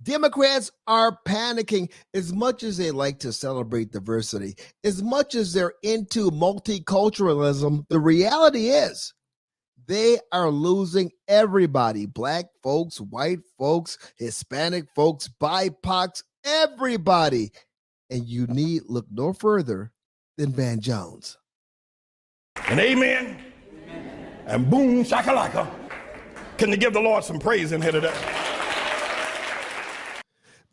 Democrats are panicking. As much as they like to celebrate diversity, as much as they're into multiculturalism, the reality is they are losing everybody. Black folks, white folks, Hispanic folks, BIPOCs, everybody. And you need look no further than Van Jones. And amen. And boom, shakalaka. Can you give the Lord some praise in here today?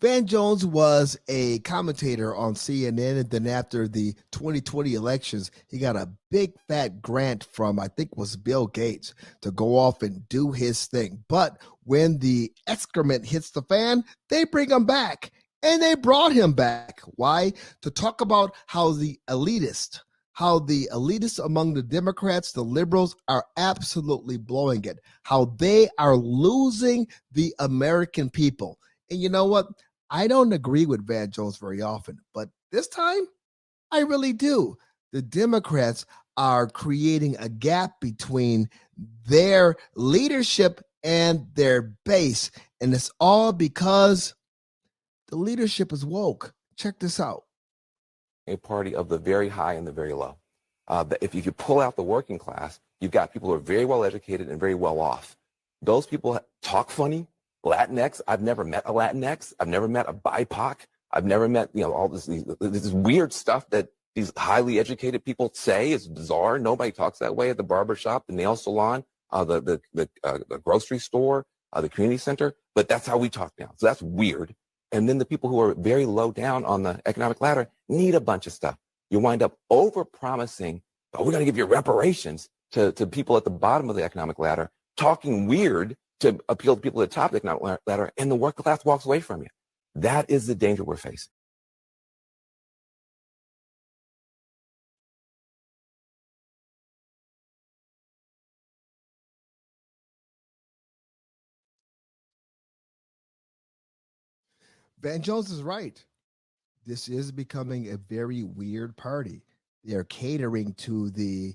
Van Jones was a commentator on CNN, and then after the 2020 elections, he got a big fat grant from, I think, was Bill Gates to go off and do his thing. But when the excrement hits the fan, they bring him back. And they brought him back. Why? To talk about how the elitists among the Democrats, the liberals, are absolutely blowing it, how they are losing the American people. And you know what? I don't agree with Van Jones very often, but this time I really do. The Democrats are creating a gap between their leadership and their base. And it's all because the leadership is woke. Check this out. A party of the very high and the very low. If you pull out the working class, you've got people who are very well educated and very well off. Those people talk funny. Latinx, I've never met a Latinx. I've never met a BIPOC. I've never met, all this weird stuff that these highly educated people say is bizarre. Nobody talks that way at the barbershop, the nail salon, the grocery store, the community center. But that's how we talk now. So that's weird. And then the people who are very low down on the economic ladder need a bunch of stuff. You wind up over-promising, we're going to give you reparations to people at the bottom of the economic ladder, talking weird to appeal to people at the top of the economic ladder, and the working class walks away from you. That is the danger we're facing. Van Jones is right. This is becoming a very weird party. They are catering to the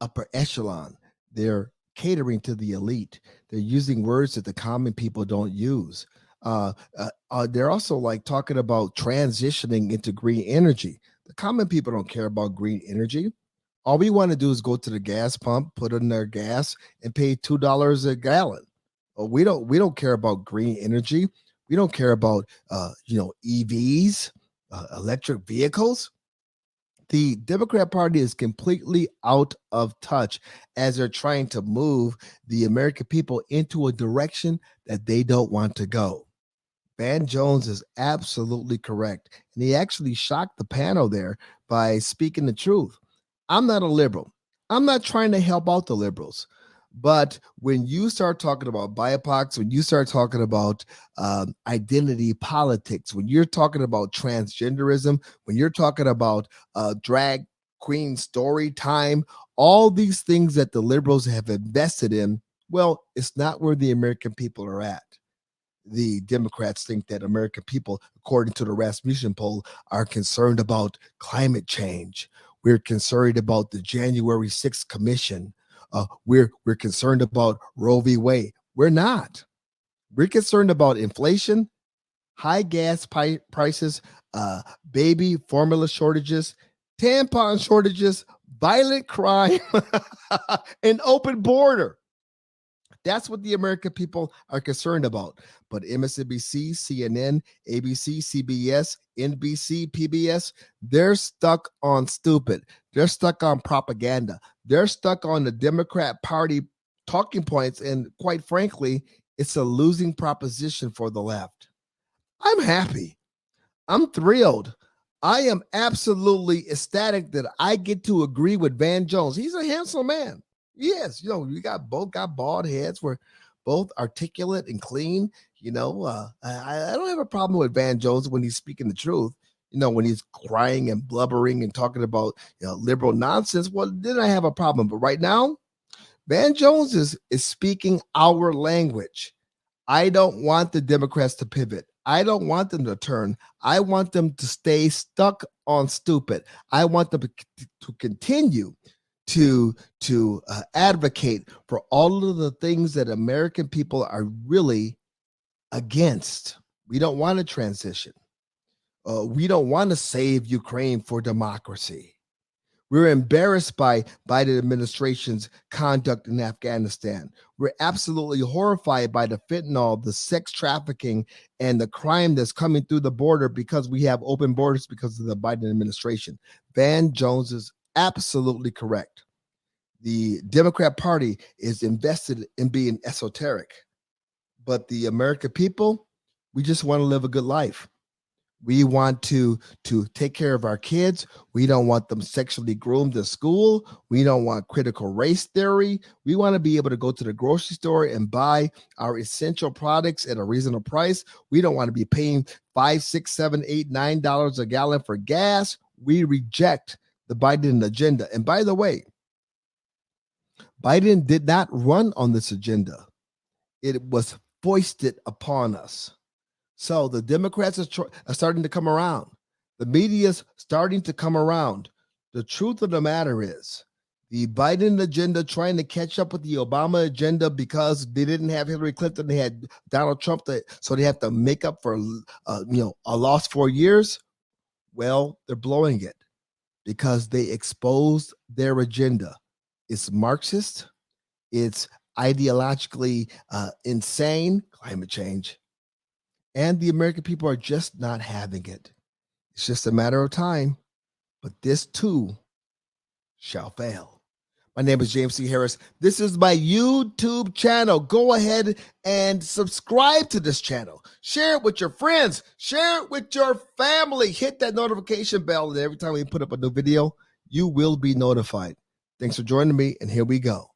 upper echelon. They're catering to the elite. They're using words that the common people don't use. They're also like talking about transitioning into green energy. The common people don't care about green energy. All we want to do is go to the gas pump, put in their gas, and pay $2 a gallon. We don't care about green energy. We don't care about EVs, electric vehicles. The Democrat Party is completely out of touch as they're trying to move the American people into a direction that they don't want to go. Van Jones is absolutely correct. And he actually shocked the panel there by speaking the truth. I'm not a liberal. I'm not trying to help out the liberals. But when you start talking about BIPOCs, when you start talking about identity politics, when you're talking about transgenderism, when you're talking about drag queen story time, all these things that the liberals have invested in, well, it's not where the American people are at. The Democrats think that American people, according to the Rasmussen poll, are concerned about climate change. We're concerned about the January 6th commission. We're concerned about Roe v. Wade. We're not. We're concerned about inflation, high gas prices, baby formula shortages, tampon shortages, violent crime, an open border. That's what the American people are concerned about. But MSNBC, CNN, ABC, CBS, NBC, PBS, they're stuck on stupid. They're stuck on propaganda. They're stuck on the Democrat Party talking points. And quite frankly, it's a losing proposition for the left. I'm happy. I'm thrilled. I am absolutely ecstatic that I get to agree with Van Jones. He's a handsome man. Yes, we both got bald heads. We're both articulate and clean. I don't have a problem with Van Jones when he's speaking the truth. When he's crying and blubbering and talking about liberal nonsense, well, then I have a problem. But right now, Van Jones is speaking our language. I don't want the Democrats to pivot. I don't want them to turn. I want them to stay stuck on stupid. I want them to continue to advocate for all of the things that American people are really against. We don't want a transition. We don't want to save Ukraine for democracy. We're embarrassed by Biden administration's conduct in Afghanistan. We're absolutely horrified by the fentanyl, the sex trafficking, and the crime that's coming through the border because we have open borders because of the Biden administration. Van Jones is absolutely correct. The Democrat Party is invested in being esoteric, but the American people, we just want to live a good life. We want to take care of our kids. We don't want them sexually groomed in school. We don't want critical race theory. We want to be able to go to the grocery store and buy our essential products at a reasonable price. We don't want to be paying $5, $6, $7, $8, $9 a gallon for gas. We reject the Biden agenda. And by the way, Biden did not run on this agenda. It was foisted upon us. So the Democrats are starting to come around. The media's starting to come around. The truth of the matter is the Biden agenda trying to catch up with the Obama agenda because they didn't have Hillary Clinton, they had Donald Trump, so they have to make up for a lost 4 years. Well, they're blowing it because they exposed their agenda. It's Marxist. It's ideologically insane, climate change. And the American people are just not having it. It's just a matter of time. But this too shall fail. My name is James C. Harris. This is my YouTube channel. Go ahead and subscribe to this channel. Share it with your friends. Share it with your family. Hit that notification bell, and every time we put up a new video, you will be notified. Thanks for joining me, and here we go.